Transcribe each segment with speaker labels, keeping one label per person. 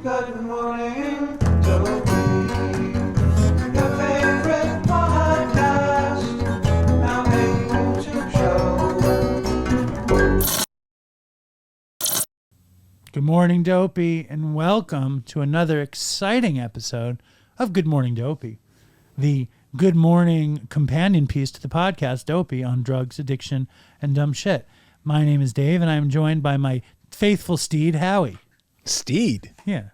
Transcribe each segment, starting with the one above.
Speaker 1: Good morning, Dopey. Your favorite podcast. Now able to show.
Speaker 2: Good morning, Dopey, and welcome to another exciting episode of Good Morning, Dopey, the good morning companion piece to the podcast, Dopey, on drugs, addiction, and dumb shit. My name is Dave, and I am joined by my faithful steed, Howie.
Speaker 3: Steed?
Speaker 2: Yeah.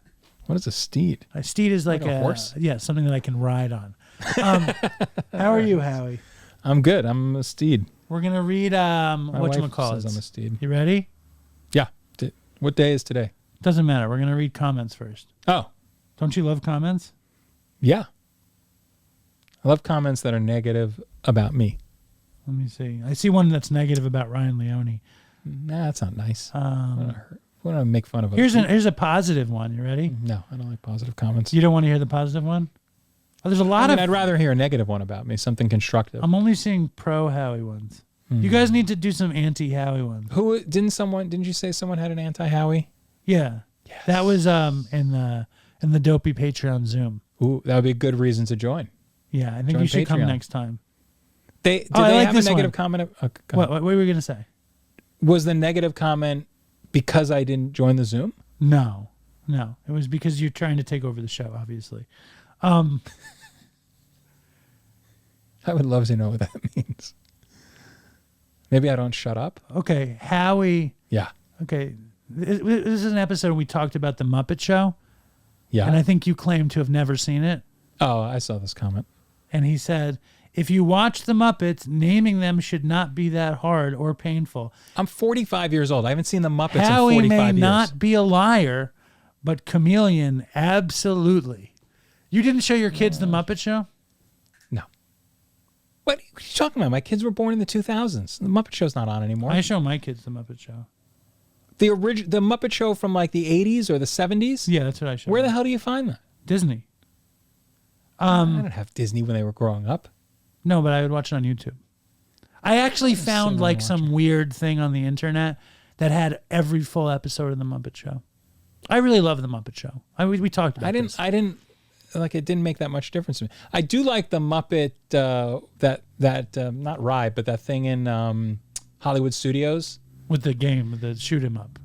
Speaker 3: What is a steed?
Speaker 2: A steed is like
Speaker 3: a horse?
Speaker 2: Yeah, something that I can ride on. How are you, Howie?
Speaker 3: I'm good. I'm a steed.
Speaker 2: We're going to read
Speaker 3: My wife
Speaker 2: whatchamacallit.
Speaker 3: says I'm a steed.
Speaker 2: You ready?
Speaker 3: Yeah. What day is today?
Speaker 2: Doesn't matter. We're going to read comments first.
Speaker 3: Oh,
Speaker 2: Don't you love comments?
Speaker 3: yeah. I love comments that are negative about me.
Speaker 2: Let me see. I see one that's negative about Ryan Leone.
Speaker 3: Nah, that's not nice. I want to make fun of
Speaker 2: Here's
Speaker 3: other
Speaker 2: a positive one. You ready?
Speaker 3: people. No, I don't like positive comments.
Speaker 2: You don't want to hear the positive one? Oh, there's a lot
Speaker 3: I'd rather hear a negative one about me, something constructive.
Speaker 2: I'm only seeing pro Howie ones. You guys need to do some anti Howie ones.
Speaker 3: Didn't you say someone had an anti-Howie?
Speaker 2: Yeah.
Speaker 3: Yes.
Speaker 2: That was in the Dopey Patreon Zoom.
Speaker 3: Ooh, that would be a good reason to join.
Speaker 2: Yeah, I think
Speaker 3: Join
Speaker 2: you should come
Speaker 3: Patreon.
Speaker 2: next time.
Speaker 3: They
Speaker 2: I like
Speaker 3: have a
Speaker 2: this
Speaker 3: negative
Speaker 2: one.
Speaker 3: comment?
Speaker 2: What were we gonna say?
Speaker 3: Was the negative comment because I didn't join the Zoom?
Speaker 2: No. It was because you're trying to take over the show, obviously.
Speaker 3: I would love to know what that means. Maybe I don't shut up.
Speaker 2: Okay, Howie.
Speaker 3: Yeah.
Speaker 2: Okay, this is an episode we talked about the Muppet Show,
Speaker 3: Yeah.
Speaker 2: and I think you claim to have never seen it.
Speaker 3: Oh, I saw this comment.
Speaker 2: And he said, if you watch the Muppets, naming them should not be that hard or painful.
Speaker 3: I'm 45 years old. I haven't seen the Muppets
Speaker 2: Howie
Speaker 3: in 45
Speaker 2: may
Speaker 3: years.
Speaker 2: not be a liar, but chameleon, absolutely. You didn't show your kids the Muppet Show?
Speaker 3: No. What are you talking about? My kids were born in the 2000s. The Muppet Show's not on anymore.
Speaker 2: I show my kids the Muppet Show.
Speaker 3: The Muppet Show from like the 80s or the 70s?
Speaker 2: Yeah, that's what I show.
Speaker 3: Where
Speaker 2: them.
Speaker 3: the hell do you find that?
Speaker 2: Disney.
Speaker 3: I didn't have Disney when they were growing up.
Speaker 2: No, but I would watch it on YouTube. I actually found like some weird thing on the internet that had every full episode of the Muppet Show. I really love the Muppet Show. We talked about this.
Speaker 3: I didn't like it. Didn't make that much difference to me. I do like the Muppet not ride, but that thing in Hollywood Studios
Speaker 2: With the game, with the shoot 'em up.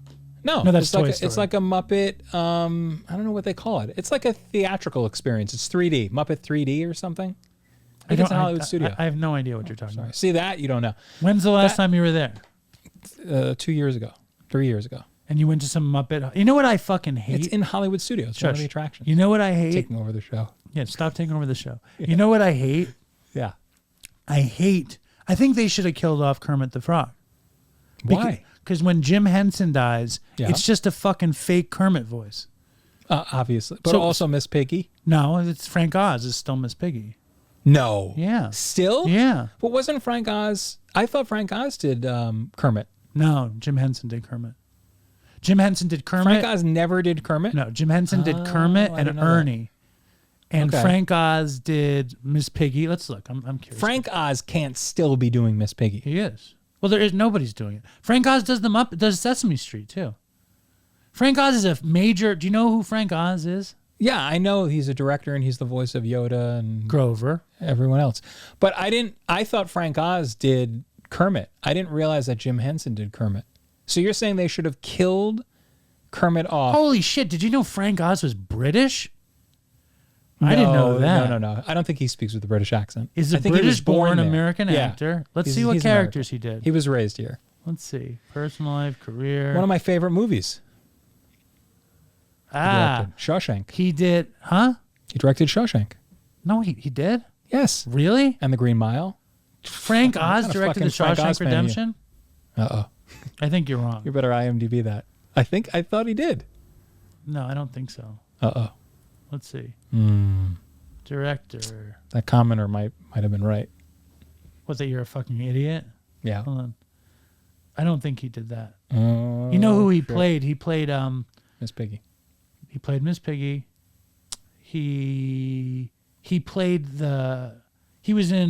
Speaker 3: No,
Speaker 2: that's
Speaker 3: it's
Speaker 2: Toy
Speaker 3: like
Speaker 2: Story.
Speaker 3: it's like a Muppet. I don't know what they call it. It's like a theatrical experience. It's 3D, Muppet 3D or something. I think it's a Hollywood studio.
Speaker 2: I have no idea what you're talking
Speaker 3: Sorry.
Speaker 2: about.
Speaker 3: See that? You don't know.
Speaker 2: When's the last time you were there?
Speaker 3: 2 years ago, 3 years ago.
Speaker 2: And you went to some Muppet. You know what I fucking hate?
Speaker 3: It's in Hollywood Studios. It's one of
Speaker 2: Shush.
Speaker 3: the attractions.
Speaker 2: You know what I hate?
Speaker 3: Taking over the show.
Speaker 2: Yeah, stop taking over the show. You know what I hate?
Speaker 3: Yeah.
Speaker 2: I think they should have killed off Kermit the Frog.
Speaker 3: Why?
Speaker 2: Because when Jim Henson dies,
Speaker 3: Yeah.
Speaker 2: it's just a fucking fake Kermit voice.
Speaker 3: Obviously, but
Speaker 2: So-
Speaker 3: also Miss Piggy.
Speaker 2: No, it's Frank Oz is still Miss Piggy.
Speaker 3: No.
Speaker 2: Yeah.
Speaker 3: Still?
Speaker 2: Yeah.
Speaker 3: But wasn't Frank Oz? I thought Frank Oz did Kermit.
Speaker 2: No, Jim Henson did Kermit. Jim Henson did Kermit.
Speaker 3: Frank Oz never did Kermit.
Speaker 2: No, Jim Henson did Kermit
Speaker 3: I
Speaker 2: and
Speaker 3: didn't know that.
Speaker 2: Ernie. And
Speaker 3: Okay.
Speaker 2: Frank Oz did Miss Piggy. Let's look. I'm curious.
Speaker 3: Frank Oz can't still be doing Miss Piggy.
Speaker 2: He is. Well, nobody's doing it. Frank Oz does Sesame Street too. Frank Oz is a major. Do you know who Frank Oz is?
Speaker 3: Yeah, I know he's a director and he's the voice of Yoda and
Speaker 2: Grover.
Speaker 3: everyone else. But I thought Frank Oz did Kermit. I didn't realize that Jim Henson did Kermit. So you're saying they should have killed Kermit off?
Speaker 2: Holy shit! Did you know Frank Oz was British? I didn't know that.
Speaker 3: No. I don't think he speaks with a British accent.
Speaker 2: Is
Speaker 3: I
Speaker 2: a
Speaker 3: think he was born
Speaker 2: British-born
Speaker 3: there.
Speaker 2: American
Speaker 3: Yeah.
Speaker 2: actor. Let's
Speaker 3: He's-
Speaker 2: see what
Speaker 3: he's
Speaker 2: characters
Speaker 3: American.
Speaker 2: he did.
Speaker 3: He was raised here.
Speaker 2: Let's see. Personal life, career.
Speaker 3: One of my favorite movies. He directed Shawshank.
Speaker 2: He did. Huh?
Speaker 3: He directed Shawshank.
Speaker 2: No, he did.
Speaker 3: Yes.
Speaker 2: Really?
Speaker 3: And The Green Mile.
Speaker 2: Frank Oz
Speaker 3: kind of
Speaker 2: directed the
Speaker 3: fucking Frank
Speaker 2: Shawshank
Speaker 3: Oz fan are you?
Speaker 2: Redemption. I think you're wrong.
Speaker 3: You better IMDb that. I thought he did.
Speaker 2: No, I don't think so. Let's see. Director.
Speaker 3: That commenter might have been right.
Speaker 2: What, that you're a fucking idiot?
Speaker 3: Yeah.
Speaker 2: Hold on. I don't think he did that. You know who he played? He played
Speaker 3: Miss Piggy.
Speaker 2: He played Miss Piggy. He played he was in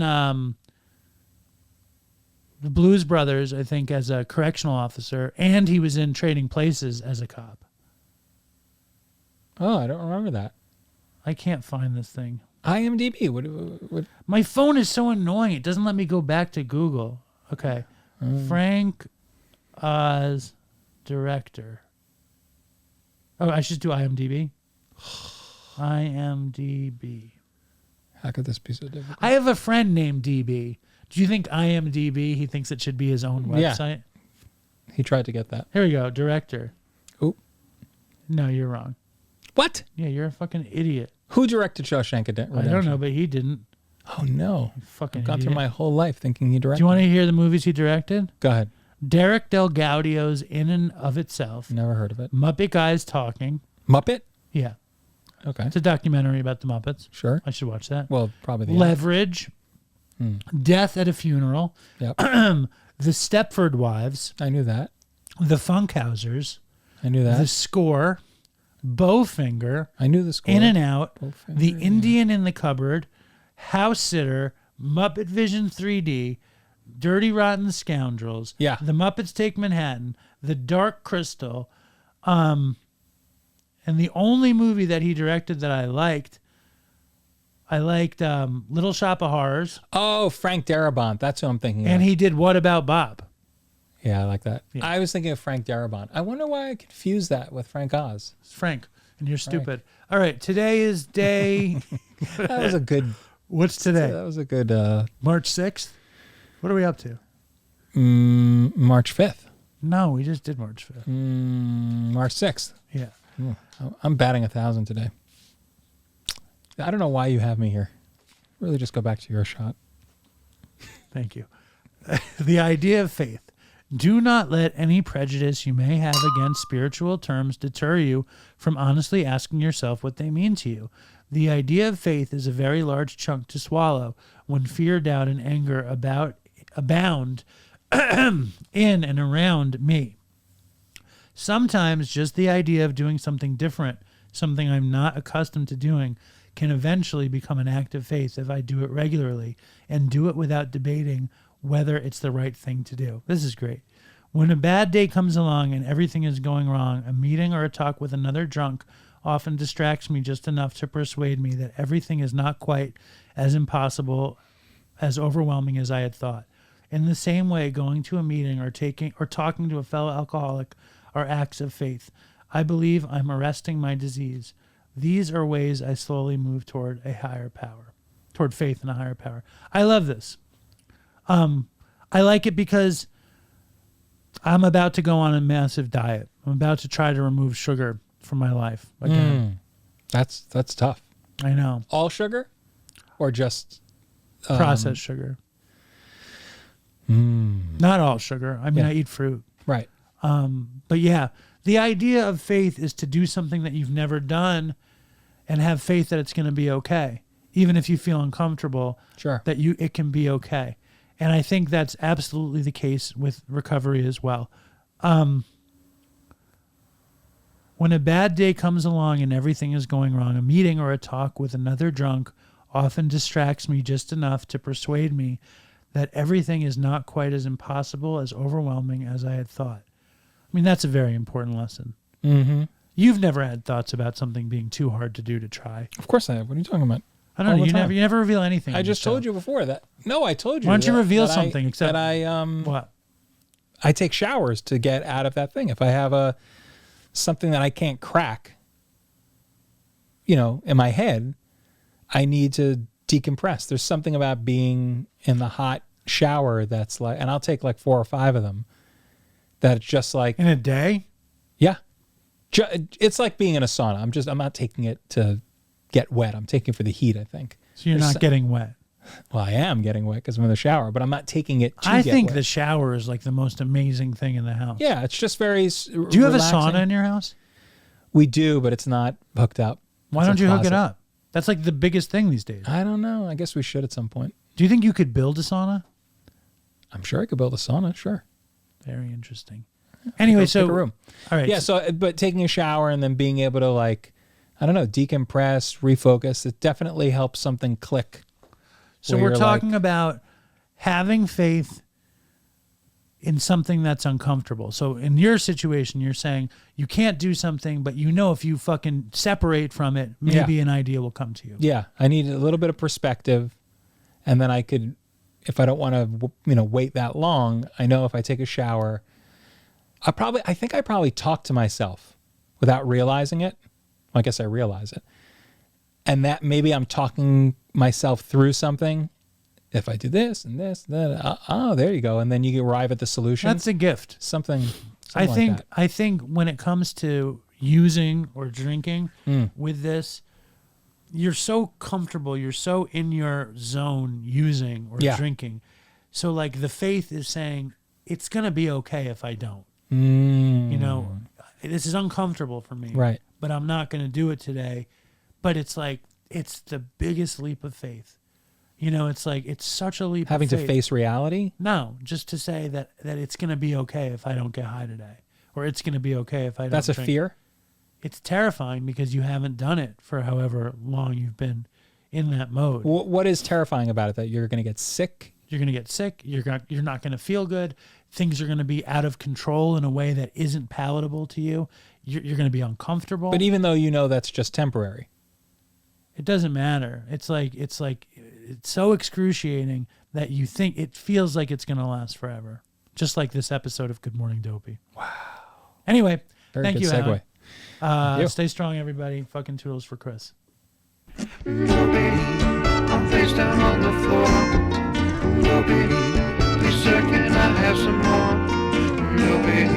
Speaker 2: the Blues Brothers, I think, as a correctional officer, and he was in Trading Places as a cop.
Speaker 3: Oh, I don't remember that.
Speaker 2: I can't find this thing.
Speaker 3: IMDb. What?
Speaker 2: My phone is so annoying. It doesn't let me go back to Google. Okay. Frank Oz director. Oh, I should do IMDb. IMDb.
Speaker 3: How could this be so difficult?
Speaker 2: I have a friend named DB. Do you think IMDb, he thinks it should be his own
Speaker 3: Yeah.
Speaker 2: website?
Speaker 3: He tried to get that.
Speaker 2: Here we go. Director.
Speaker 3: Oop.
Speaker 2: No, you're wrong.
Speaker 3: What?
Speaker 2: Yeah, you're a fucking idiot.
Speaker 3: Who directed Shawshank Redemption?
Speaker 2: I don't know, but he didn't.
Speaker 3: Oh, no.
Speaker 2: Fucking
Speaker 3: I've gone
Speaker 2: idiot.
Speaker 3: through my whole life thinking he
Speaker 2: Do
Speaker 3: directed.
Speaker 2: you want to hear the movies he directed?
Speaker 3: Go ahead.
Speaker 2: Derek Del Gaudio's In and of Itself.
Speaker 3: Never heard of it.
Speaker 2: Muppet Guys Talking.
Speaker 3: Muppet?
Speaker 2: Yeah.
Speaker 3: Okay.
Speaker 2: It's a documentary about the Muppets.
Speaker 3: Sure.
Speaker 2: I should watch that.
Speaker 3: Well, probably the
Speaker 2: Leverage. Death at a Funeral.
Speaker 3: Yep.
Speaker 2: The Stepford Wives.
Speaker 3: I knew that.
Speaker 2: The Funkhausers.
Speaker 3: I knew that.
Speaker 2: The Score. Bowfinger.
Speaker 3: I knew the score.
Speaker 2: In and Out.
Speaker 3: Bowfinger,
Speaker 2: The
Speaker 3: yeah.
Speaker 2: Indian in the Cupboard. House Sitter. Muppet Vision 3D. Dirty Rotten Scoundrels.
Speaker 3: Yeah.
Speaker 2: The Muppets Take Manhattan. The Dark Crystal. And the only movie that he directed that I liked Little Shop of Horrors.
Speaker 3: Oh, Frank Darabont. That's who I'm thinking
Speaker 2: And
Speaker 3: of.
Speaker 2: he did What About Bob?
Speaker 3: Yeah, I like that.
Speaker 2: Yeah.
Speaker 3: I was thinking of Frank Darabont. I wonder why I confused that with Frank Oz.
Speaker 2: It's Frank. And you're stupid. All right. Today is day.
Speaker 3: That was a good.
Speaker 2: What's today?
Speaker 3: That was a good.
Speaker 2: March 6th? What are we up to?
Speaker 3: March 5th.
Speaker 2: No, we just did March 5th.
Speaker 3: March 6th.
Speaker 2: Yeah.
Speaker 3: I'm batting 1,000 today. I don't know why you have me here. Really, just go back to your shot.
Speaker 2: Thank you. The idea of faith. Do not let any prejudice you may have against spiritual terms deter you from honestly asking yourself what they mean to you. The idea of faith is a very large chunk to swallow when fear, doubt, and anger abound in and around me. Sometimes just the idea of doing something different, something I'm not accustomed to doing, can eventually become an act of faith if I do it regularly and do it without debating whether it's the right thing to do. This is great. When a bad day comes along and everything is going wrong, a meeting or a talk with another drunk often distracts me just enough to persuade me that everything is not quite as impossible, as overwhelming as I had thought. In the same way, going to a meeting or talking to a fellow alcoholic are acts of faith. I believe I'm arresting my disease. These are ways I slowly move toward a higher power, toward faith in a higher power. I love this. I like it because I'm about to go on a massive diet. I'm about to try to remove sugar from my life again.
Speaker 3: That's tough.
Speaker 2: I know.
Speaker 3: All sugar, or just
Speaker 2: Processed sugar. Not all sugar. I mean,
Speaker 3: Yeah.
Speaker 2: I eat fruit.
Speaker 3: right?
Speaker 2: But yeah, the idea of faith is to do something that you've never done and have faith that it's going to be okay. Even if you feel uncomfortable,
Speaker 3: Sure.
Speaker 2: that it can be okay. And I think that's absolutely the case with recovery as well. When a bad day comes along and everything is going wrong, a meeting or a talk with another drunk often distracts me just enough to persuade me that everything is not quite as impossible, as overwhelming as I had thought. I mean, that's a very important lesson.
Speaker 3: Mm-hmm.
Speaker 2: You've never had thoughts about something being too hard to do to try.
Speaker 3: Of course I have. What are you talking about?
Speaker 2: I don't
Speaker 3: All
Speaker 2: know.
Speaker 3: the time.
Speaker 2: You never reveal anything.
Speaker 3: I
Speaker 2: on
Speaker 3: just
Speaker 2: yourself.
Speaker 3: told you before that. No, I told you.
Speaker 2: Why don't you
Speaker 3: that-
Speaker 2: reveal
Speaker 3: that
Speaker 2: something? Except
Speaker 3: that
Speaker 2: what?
Speaker 3: I take showers to get out of that thing. If I have something that I can't crack, in my head, I need to decompress. There's something about being in the hot shower that's like, and I'll take like 4 or 5 of them. That it's just like,
Speaker 2: In a day?
Speaker 3: yeah, it's like being in a sauna. I'm not taking it to get wet. I'm taking it for the heat, I think.
Speaker 2: So you're
Speaker 3: There's
Speaker 2: not getting wet.
Speaker 3: Well, I am getting wet because I'm in the shower, but I'm not taking it to
Speaker 2: I
Speaker 3: get
Speaker 2: think
Speaker 3: wet.
Speaker 2: the shower is like the most amazing thing in the house.
Speaker 3: Yeah, it's just very.
Speaker 2: Do you have a sauna in your house?
Speaker 3: We do, but it's not hooked up.
Speaker 2: Why
Speaker 3: It's a
Speaker 2: don't you hook it
Speaker 3: closet.
Speaker 2: up? That's like the biggest thing these days.
Speaker 3: I don't know. I guess we should at some point.
Speaker 2: Do you think you could build a sauna?
Speaker 3: I'm sure I could build a sauna. Sure.
Speaker 2: Very interesting. Anyway,
Speaker 3: Pick
Speaker 2: so
Speaker 3: a room.
Speaker 2: all right.
Speaker 3: Yeah. So, but taking a shower and then being able to I don't know, decompress, refocus. It definitely helps something click.
Speaker 2: So
Speaker 3: where
Speaker 2: we're
Speaker 3: you're
Speaker 2: talking
Speaker 3: like-
Speaker 2: about having faith in something that's uncomfortable. So in your situation, you're saying you can't do something, but you know if you fucking separate from it, maybe an idea will come to you.
Speaker 3: Yeah, I need a little bit of perspective, and then I could, if I don't want to, wait that long, I know if I take a shower, I think I probably talk to myself without realizing it. Well, I guess I realize it. And that maybe I'm talking myself through something. If I do this and this, then there you go, and then you arrive at the solution.
Speaker 2: That's a gift.
Speaker 3: Something
Speaker 2: I think when it comes to using or drinking with this, you're so comfortable, you're so in your zone using or drinking. So like the faith is saying it's going to be okay if I don't. This is uncomfortable for me.
Speaker 3: Right.
Speaker 2: But I'm not going to do it today. But it's like it's the biggest leap of faith. It's like it's such a leap
Speaker 3: Having
Speaker 2: of faith.
Speaker 3: to face reality?
Speaker 2: No, just to say that it's going to be okay if I don't get high today. Or it's going to be okay if I don't
Speaker 3: That's a
Speaker 2: drink.
Speaker 3: fear?
Speaker 2: It's terrifying because you haven't done it for however long you've been in that mode.
Speaker 3: What is terrifying about it? That you're going to get sick?
Speaker 2: You're going to get sick. You're not going to feel good. Things are going to be out of control in a way that isn't palatable to you. You're going to be uncomfortable.
Speaker 3: But even though that's just temporary.
Speaker 2: It doesn't matter. It's so excruciating that you think it feels like it's going to last forever. Just like this episode of Good Morning Dopey.
Speaker 3: Wow.
Speaker 2: Anyway,
Speaker 3: Very
Speaker 2: thank
Speaker 3: good
Speaker 2: you,
Speaker 3: segue.
Speaker 2: Alan. Stay strong, everybody. Fucking toodles for Chris.
Speaker 1: Dopey, I'm face down on the floor. Dopey, please sir, can I have some more? Dopey,